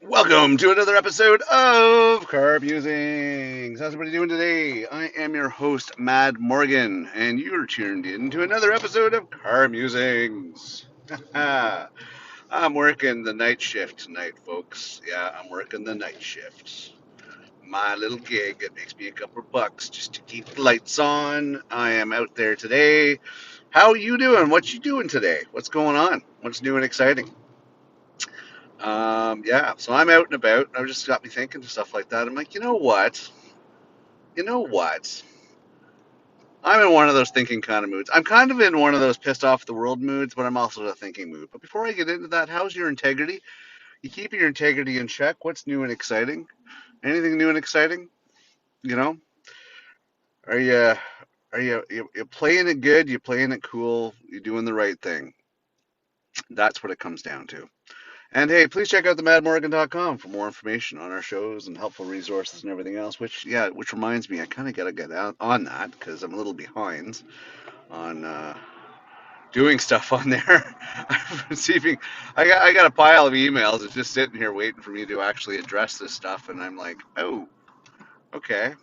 Welcome to another episode of Carb Musings. How's everybody doing today? I am your host, Mad Morgan, and you're tuned in to another episode of Carb Musings. I'm working the night shift tonight, folks. Yeah, I'm working the night shift. My little gig that makes me a couple of bucks just to keep the lights on. I am out there today. How you doing? What you doing today? What's going on? What's new and exciting? Yeah, so I'm out and about. And it just got me thinking to stuff like that. I'm like, you know what? You know what? I'm in one of those thinking kind of moods. I'm kind of in one of those pissed off at the world moods, but I'm also in a thinking mood. But before I get into that, how's your integrity? You keeping your integrity in check? What's new and exciting? Anything new and exciting? You know, are you playing it good? You playing it cool? You doing the right thing? That's what it comes down to. And hey, please check out themadmorgan.com for more information on our shows and helpful resources and everything else. Which reminds me, I kind of got to get out on that because I'm a little behind on doing stuff on there. I'm receiving, I got a pile of emails that's just sitting here waiting for me to actually address this stuff, and I'm like, oh, okay.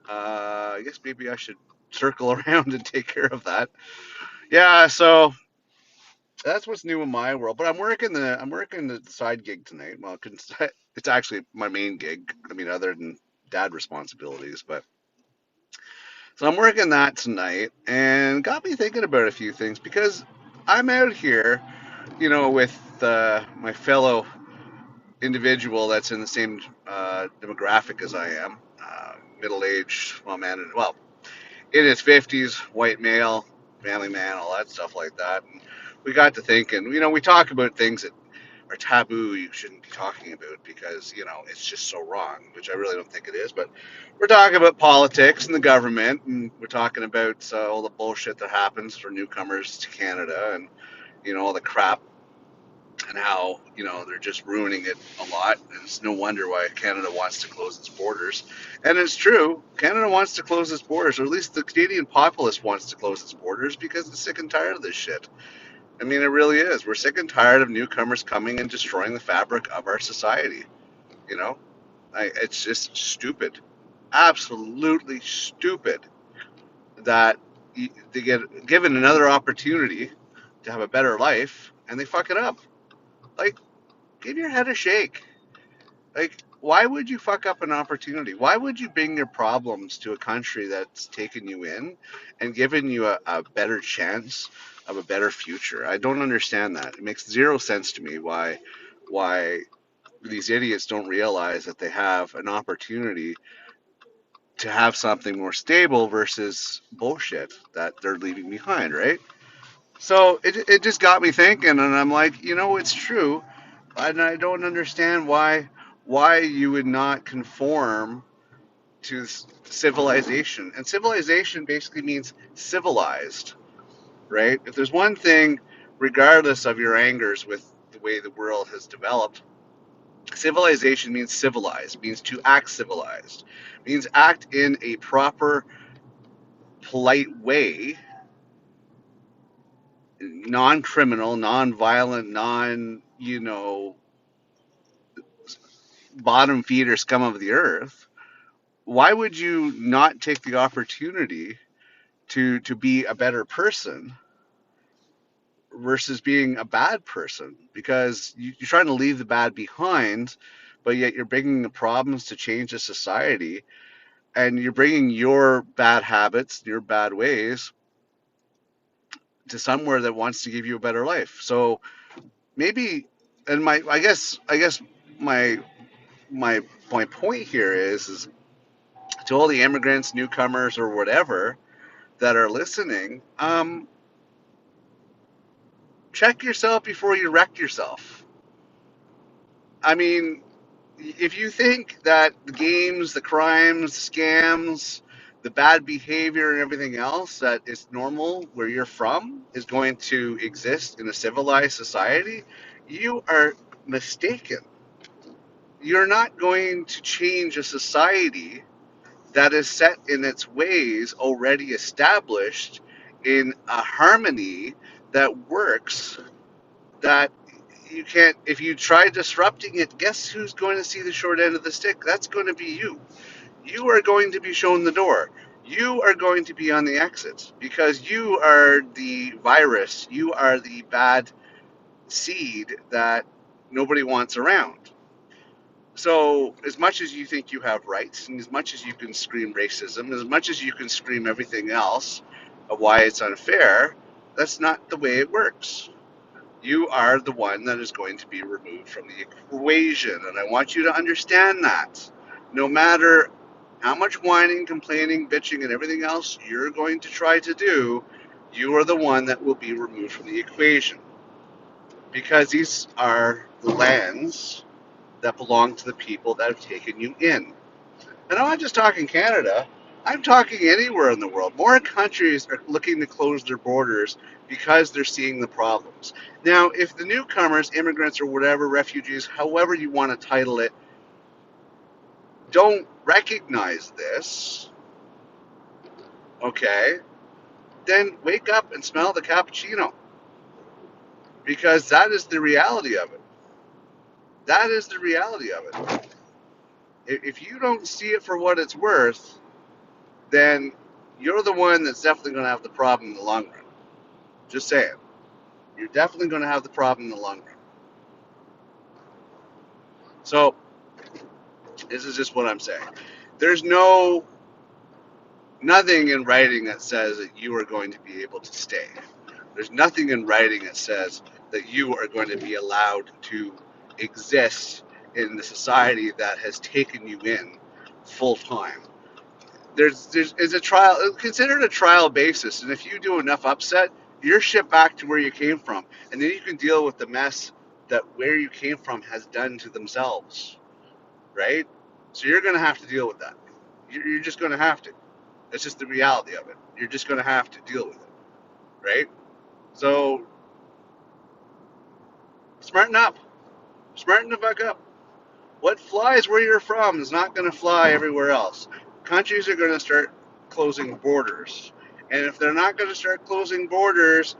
I guess maybe I should circle around and take care of that. Yeah, so that's what's new in my world. But I'm working the side gig tonight. Well, it's actually my main gig. I mean, other than dad responsibilities, but so I'm working that tonight, and got me thinking about a few things because I'm out here, with my fellow individual that's in the same demographic as I am, middle-aged, well, man, well, in his 50s, white male, family man, all that stuff like that. And we got to thinking, we talk about things that are taboo you shouldn't be talking about because, it's just so wrong, which I really don't think it is. But we're talking about politics and the government, and we're talking about all the bullshit that happens for newcomers to Canada and, all the crap and how they're just ruining it a lot, and it's no wonder why Canada wants to close its borders. And it's true, Canada wants to close its borders, or at least the Canadian populace wants to close its borders because it's sick and tired of this shit. I mean, it really is. We're sick and tired of newcomers coming and destroying the fabric of our society. You know, it's just stupid, absolutely stupid that they get given another opportunity to have a better life and they fuck it up. Like, give your head a shake. Like, why would you fuck up an opportunity? Why would you bring your problems to a country that's taken you in and given you a better chance of a better future? I don't understand that. It makes zero sense to me why these idiots don't realize that they have an opportunity to have something more stable versus bullshit that they're leaving behind, right? So it just got me thinking, and I'm like, it's true, and I don't understand why you would not conform to civilization. And civilization basically means civilized, right? If there's one thing, regardless of your angers with the way the world has developed, civilization means civilized, means to act civilized, means act in a proper, polite way, non-criminal, non-violent, bottom feeder scum of the earth. Why would you not take the opportunity to be a better person versus being a bad person? Because you're trying to leave the bad behind, but yet you're bringing the problems to change the society, and you're bringing your bad habits, your bad ways to somewhere that wants to give you a better life. So maybe, and I guess my my point here is to all the immigrants, newcomers, or whatever that are listening, check yourself before you wreck yourself. I mean, if you think that the games, the crimes, the scams, the bad behavior, and everything else that is normal where you're from is going to exist in a civilized society, you are mistaken. You're not going to change a society that is set in its ways, already established in a harmony that works, that You can't, if you try disrupting it, guess who's going to see the short end of the stick? That's going to be you. You are going to be shown the door. You are going to be on the exit because you are the virus. You are the bad seed that nobody wants around. So, as much as you think you have rights, and as much as you can scream racism, as much as you can scream everything else of why it's unfair, that's not the way it works. You are the one that is going to be removed from the equation. And I want you to understand that. No matter how much whining, complaining, bitching, and everything else you're going to try to do, you are the one that will be removed from the equation. Because these are the lands that belong to the people that have taken you in. And I'm not just talking Canada. I'm talking anywhere in the world. More countries are looking to close their borders because they're seeing the problems. Now, if the newcomers, immigrants, or whatever, refugees, however you want to title it, don't recognize this, okay, then wake up and smell the cappuccino. Because that is the reality of it. That is the reality of it. If you don't see it for what it's worth, then you're the one that's definitely going to have the problem in the long run. Just saying. You're definitely going to have the problem in the long run. So, this is just what I'm saying. There's nothing in writing that says that you are going to be able to stay. There's nothing in writing that says that you are going to be allowed to exist in the society that has taken you in full time. There's a trial, consider it a trial basis, and if you do enough upset, you're shipped back to where you came from, and then you can deal with the mess that where you came from has done to themselves, right? So you're going to have to deal with that. You're just going to have to. That's just the reality of it. You're just going to have to deal with it, right? So smarten up, smarten the fuck up. What flies where you're from is not going to fly everywhere else. Countries are going to start closing borders. And if they're not going to start closing borders,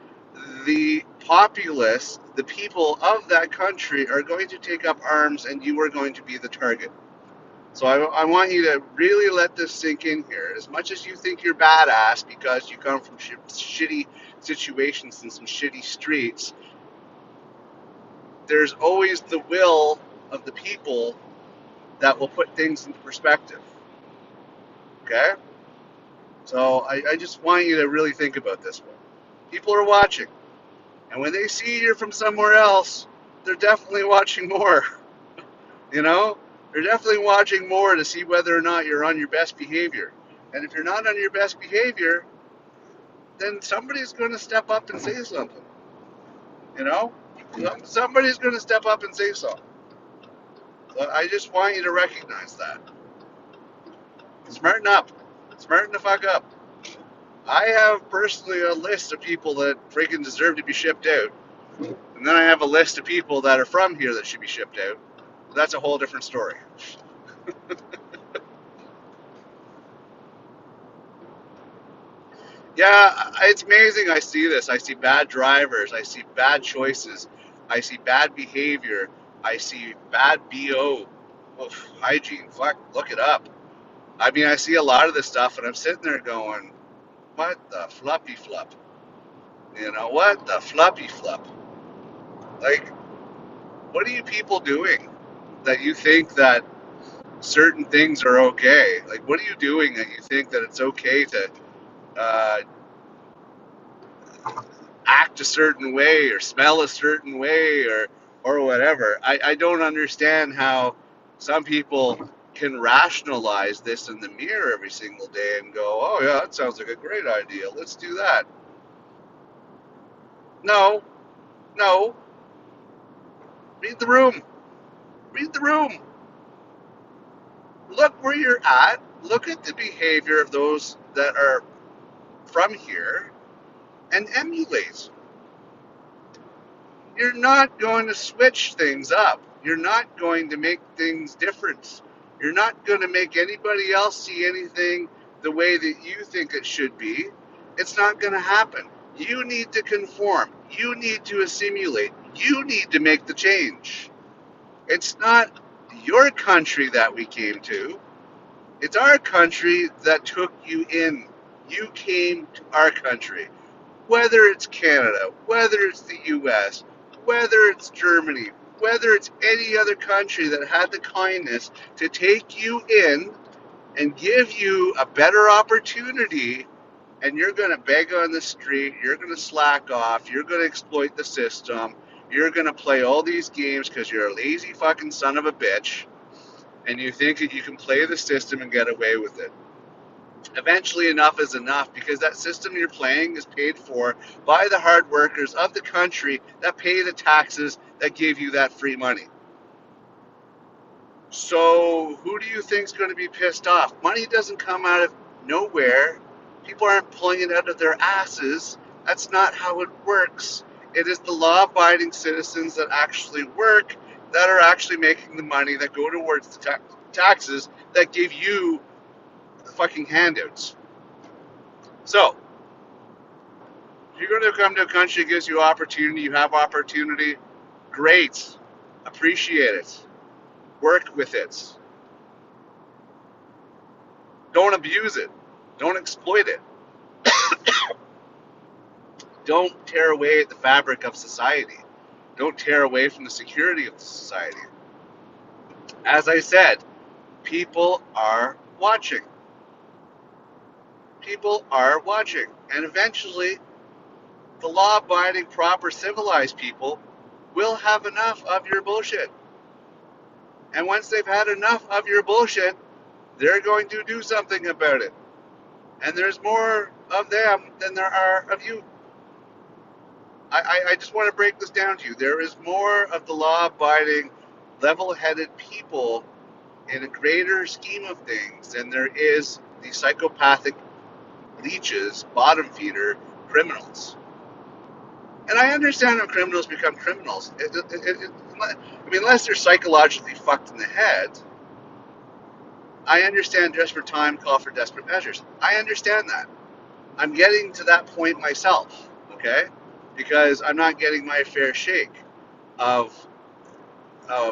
the populace, the people of that country, are going to take up arms and you are going to be the target. So I want you to really let this sink in here. As much as you think you're badass because you come from shitty situations and some shitty streets, there's always the will of the people that will put things into perspective. Okay? So I just want you to really think about this one. People are watching. And when they see you're from somewhere else, they're definitely watching more. You know? They're definitely watching more to see whether or not you're on your best behavior. And if you're not on your best behavior, then somebody's going to step up and say something. You know? Somebody's going to step up and say something. So I just want you to recognize that. Smarten up. Smarten the fuck up. I have personally a list of people that freaking deserve to be shipped out. And then I have a list of people that are from here that should be shipped out. That's a whole different story. Yeah, it's amazing. I see this. I see bad drivers. I see bad choices. I see bad behavior. I see bad BO. Oof, hygiene. Fuck, look it up. I mean, I see a lot of this stuff, and I'm sitting there going, what the floppy flop? You know, what the floppy flop? Like, what are you people doing that you think that certain things are okay? Like, what are you doing that you think that it's okay to uh, act a certain way or smell a certain way or whatever? I don't understand how some people can rationalize this in the mirror every single day and go, oh yeah, that sounds like a great idea. Let's do that. No, no. Read the room. Read the room. Look where you're at. Look at the behavior of those that are from here and emulate. You're not going to switch things up. You're not going to make things different. You're not going to make anybody else see anything the way that you think it should be. It's not going to happen. You need to conform. You need to assimilate. You need to make the change. It's not your country that we came to. It's our country that took you in. You came to our country. Whether it's Canada, whether it's the US, whether it's Germany, whether it's any other country that had the kindness to take you in and give you a better opportunity, and you're going to beg on the street, you're going to slack off, you're going to exploit the system, you're going to play all these games because you're a lazy fucking son of a bitch, and you think that you can play the system and get away with it. Eventually, enough is enough, because that system you're playing is paid for by the hard workers of the country that pay the taxes that give you that free money. So who do you think is going to be pissed off? Money doesn't come out of nowhere. People aren't pulling it out of their asses. That's not how it works. It is the law-abiding citizens that actually work, that are actually making the money, that go towards the taxes that give you the fucking handouts. So, if you're going to come to a country that gives you opportunity, you have opportunity, great. Appreciate it. Work with it. Don't abuse it. Don't exploit it. Don't tear away at the fabric of society. Don't tear away from the security of the society. As I said, people are watching. People are watching. And eventually, the law-abiding, proper, civilized people will have enough of your bullshit. And once they've had enough of your bullshit, they're going to do something about it. And there's more of them than there are of you. I just want to break this down to you. There is more of the law-abiding, level-headed people in a greater scheme of things than there is the psychopathic leeches, bottom-feeder criminals. And I understand how criminals become criminals. I mean, unless they're psychologically fucked in the head, I understand desperate time call for desperate measures. I understand that. I'm getting to that point myself, okay? Because I'm not getting my fair shake of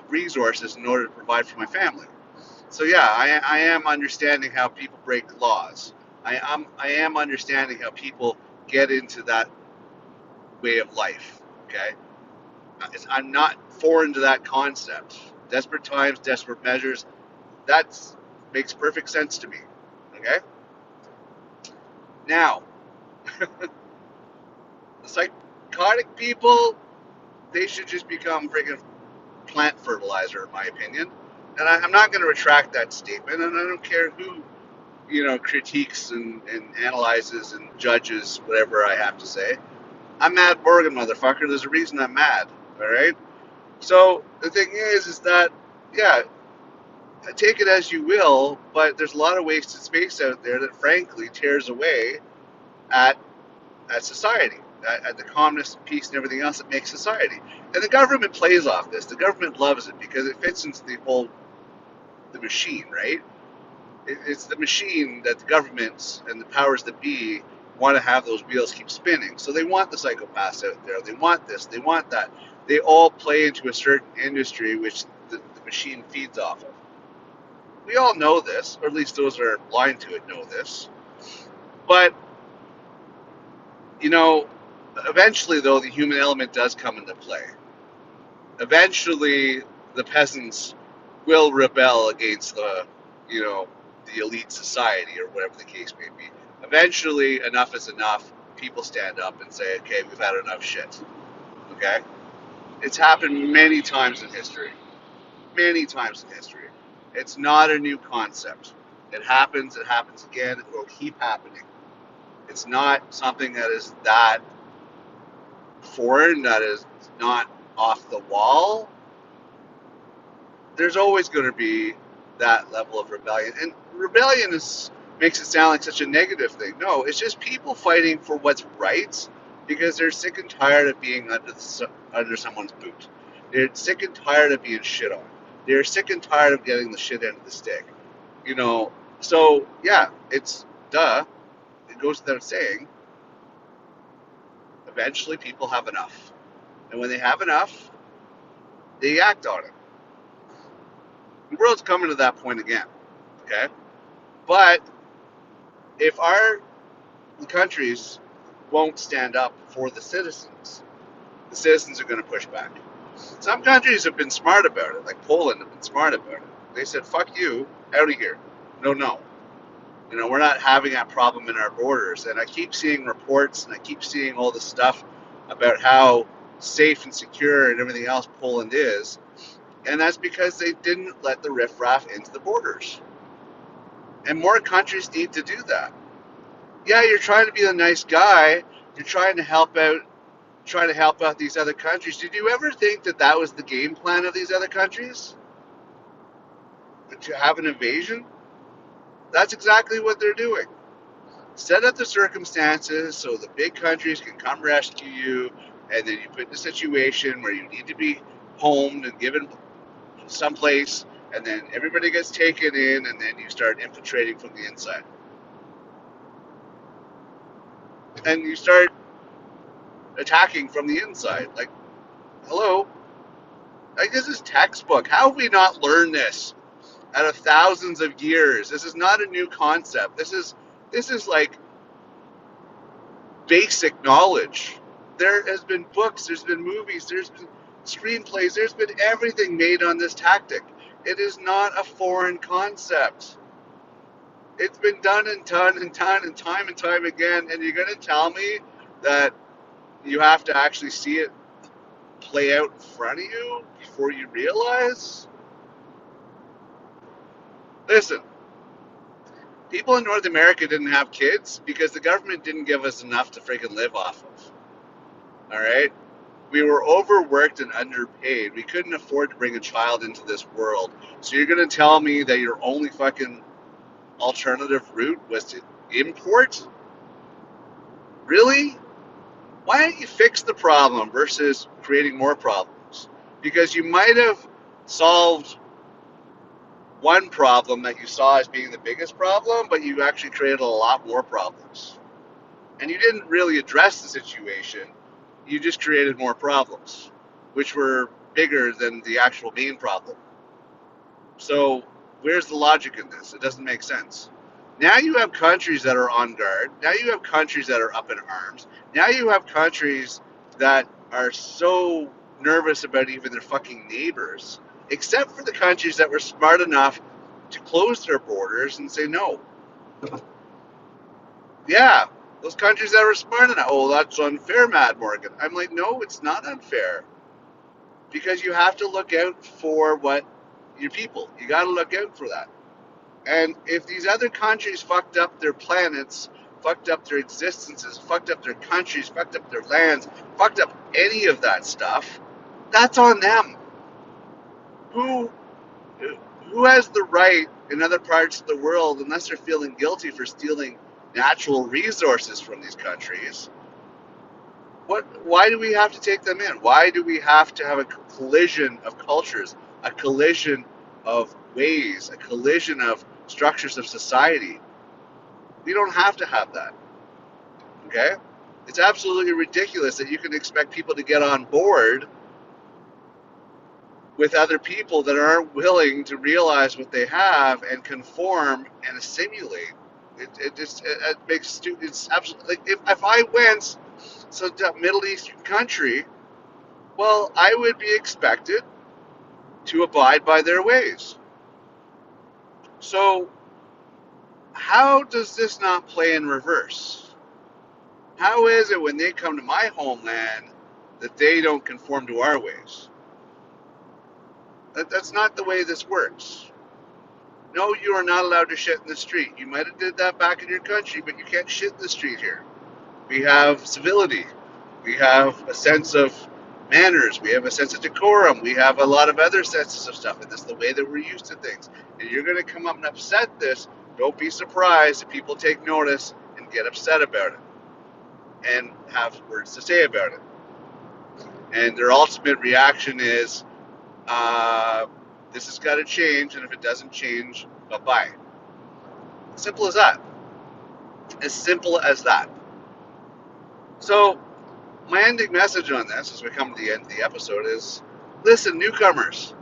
resources in order to provide for my family. So yeah, I am understanding how people break laws. I am understanding how people get into that way of life, okay? I'm not foreign to that concept. Desperate times, desperate measures, that makes perfect sense to me, okay? Now, the psychotic people, they should just become friggin' plant fertilizer, in my opinion. And I'm not going to retract that statement, and I don't care who, critiques and analyzes and judges whatever I have to say. I'm Mad Morgan, motherfucker. There's a reason I'm mad, all right? So the thing is that, yeah, take it as you will, but there's a lot of wasted space out there that, frankly, tears away at society, at the calmness, peace, and everything else that makes society. And the government plays off this. The government loves it because it fits into the machine, right? It's the machine that the governments and the powers that be want to have those wheels keep spinning. So they want the psychopaths out there. They want this. They want that. They all play into a certain industry which the machine feeds off of. We all know this, or at least those that are blind to it know this. But, eventually, though, the human element does come into play. Eventually, the peasants will rebel against the elite society, or whatever the case may be. Eventually, enough is enough. People stand up and say, okay, we've had enough shit. Okay? It's happened many times in history. Many times in history. It's not a new concept. It happens again, it will keep happening. It's not something that is that foreign, that is not off the wall. There's always going to be that level of rebellion. And rebellion makes it sound like such a negative thing. No, it's just people fighting for what's right because they're sick and tired of being under someone's boot. They're sick and tired of being shit on. They're sick and tired of getting the shit end of the stick. So, yeah, it's duh. It goes without saying. Eventually, people have enough. And when they have enough, they act on it. The world's coming to that point again, okay? But if our countries won't stand up for the citizens are going to push back. Some countries have been smart about it, like Poland have been smart about it. They said, fuck you, out of here. No, no. We're not having that problem in our borders. And I keep seeing reports and I keep seeing all this stuff about how safe and secure and everything else Poland is. And that's because they didn't let the riffraff into the borders. And more countries need to do that. Yeah, you're trying to be a nice guy. You're trying to help out these other countries. Did you ever think that that was the game plan of these other countries? To have an invasion? That's exactly what they're doing. Set up the circumstances so the big countries can come rescue you, and then you put in a situation where you need to be homed and given someplace, and then everybody gets taken in, and then you start infiltrating from the inside. And you start attacking from the inside. Like, hello? Like, this is textbook. How have we not learned this out of thousands of years? This is not a new concept. This is like basic knowledge. There has been books, there's been movies, there's been screenplays, there's been everything made on this tactic. It is not a foreign concept. It's been done and done and done and time again, and you're going to tell me that you have to actually see it play out in front of you before you realize? Listen, people in North America didn't have kids because the government didn't give us enough to freaking live off of. All right? We were overworked and underpaid. We couldn't afford to bring a child into this world. So you're going to tell me that your only fucking alternative route was to import? Really? Why don't you fix the problem versus creating more problems? Because you might have solved one problem that you saw as being the biggest problem, but you actually created a lot more problems. And you didn't really address the situation. You just created more problems, which were bigger than the actual main problem. So where's the logic in this? It doesn't make sense. Now you have countries that are on guard. Now you have countries that are up in arms. Now you have countries that are so nervous about even their fucking neighbors, except for the countries that were smart enough to close their borders and say no. Yeah, those countries that were smart enough. Oh, that's unfair, Mad Morgan. I'm like, no, it's not unfair. Because you have to look out for what your people. You got to look out for that. And if these other countries fucked up their planets, fucked up their existences, fucked up their countries, fucked up their lands, fucked up any of that stuff, that's on them. Who has the right in other parts of the world, unless they're feeling guilty for stealing natural resources from these countries? Why do we have to take them in? Why do we have to have a collision of cultures, a collision of ways, a collision of structures of society? We don't have to have that. Okay? It's absolutely ridiculous that you can expect people to get on board with other people that aren't willing to realize what they have and conform and assimilate. It makes it's absolutely like if I went to a Middle Eastern country, well, I would be expected to abide by their ways. So how does this not play in reverse? How is it when they come to my homeland that they don't conform to our ways? That's not the way this works. No, you are not allowed to shit in the street. You might have did that back in your country, but you can't shit in the street here. We have civility. We have a sense of manners. We have a sense of decorum. We have a lot of other senses of stuff, and that's the way that we're used to things. And you're going to come up and upset this. Don't be surprised if people take notice and get upset about it and have words to say about it. And their ultimate reaction is, this has got to change, and if it doesn't change, bye-bye. Simple as that. As simple as that. So, My ending message on this, as we come to the end of the episode, is listen, newcomers,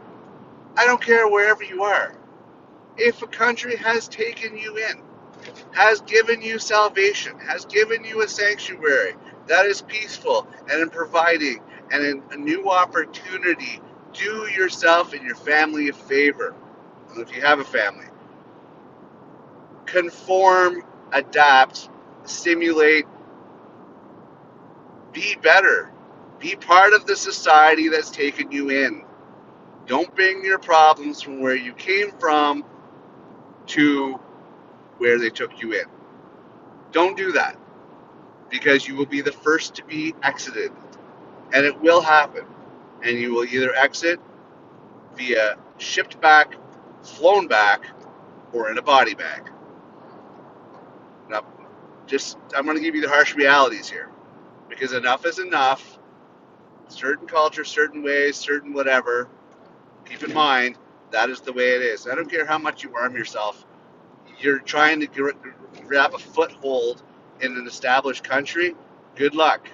I don't care wherever you are. If a country has taken you in, has given you salvation, has given you a sanctuary that is peaceful and in providing and in a new opportunity, do yourself and your family a favor. And if you have a family, conform, adapt, stimulate, be better. Be part of the society that's taken you in. Don't bring your problems from where you came from to where they took you in. Don't do that, because you will be the first to be exited. And it will happen. And you will either exit via shipped back, flown back, or in a body bag. Now, I'm going to give you the harsh realities here, because enough is enough. Certain cultures, certain ways, certain whatever. Keep in mind, that is the way it is. I don't care how much you arm yourself. You're trying to grab a foothold in an established country. Good luck.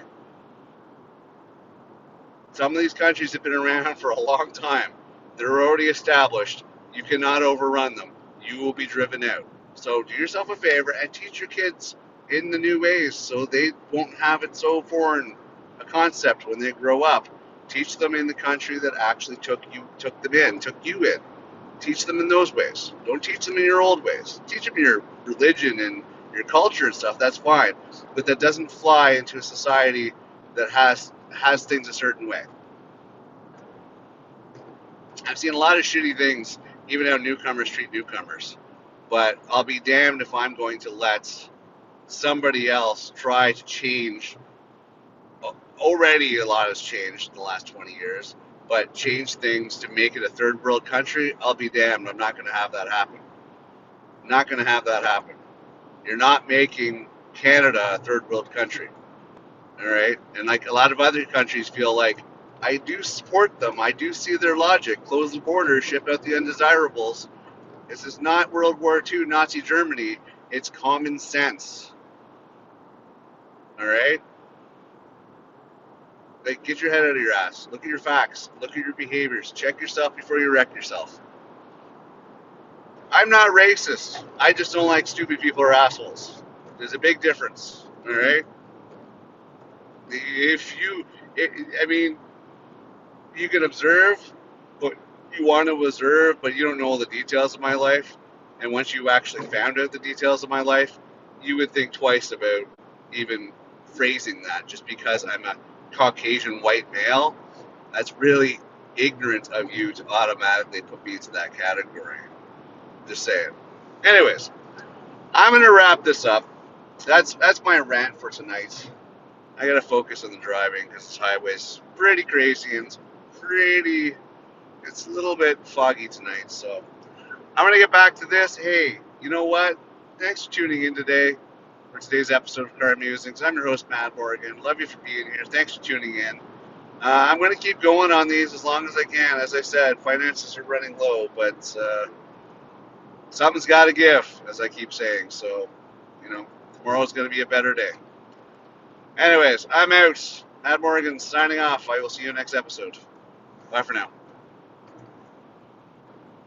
Some of these countries have been around for a long time. They're already established. You cannot overrun them. You will be driven out. So do yourself a favor and teach your kids in the new ways so they won't have it so foreign a concept when they grow up. Teach them in the country that actually took you in. Teach them in those ways. Don't teach them in your old ways. Teach them your religion and your culture and stuff. That's fine. But that doesn't fly into a society that has things a certain way. I've seen a lot of shitty things, even how newcomers treat newcomers. But I'll be damned if I'm going to let somebody else try to change. Already a lot has changed in the last 20 years, but change things to make it a third world country, I'll be damned. I'm not going to have that happen. I'm not going to have that happen. You're not making Canada a third world country. All right? And like a lot of other countries feel like, I do support them. I do see their logic. Close the border, ship out the undesirables. This is not World War II Nazi Germany. It's common sense. All right? Like, get your head out of your ass. Look at your facts. Look at your behaviors. Check yourself before you wreck yourself. I'm not racist. I just don't like stupid people or assholes. There's a big difference. All right? I mean, you can observe, but you want to observe, but you don't know all the details of my life. And once you actually found out the details of my life, you would think twice about even phrasing that. Just because I'm a Caucasian white male, that's really ignorant of you to automatically put me into that category. Just saying. Anyways, I'm gonna wrap this up. That's my rant for tonight. I gotta focus on the driving because this highway's pretty crazy and it's a little bit foggy tonight. So I'm gonna get back to this. Hey, you know what? Thanks for tuning in today for today's episode of Car Musings. I'm your host, Matt Morgan. Love you for being here. Thanks for tuning in. I'm going to keep going on these as long as I can. As I said, finances are running low, but something's got to give, as I keep saying. So, tomorrow's going to be a better day. Anyways, I'm out. Matt Morgan signing off. I will see you next episode. Bye for now.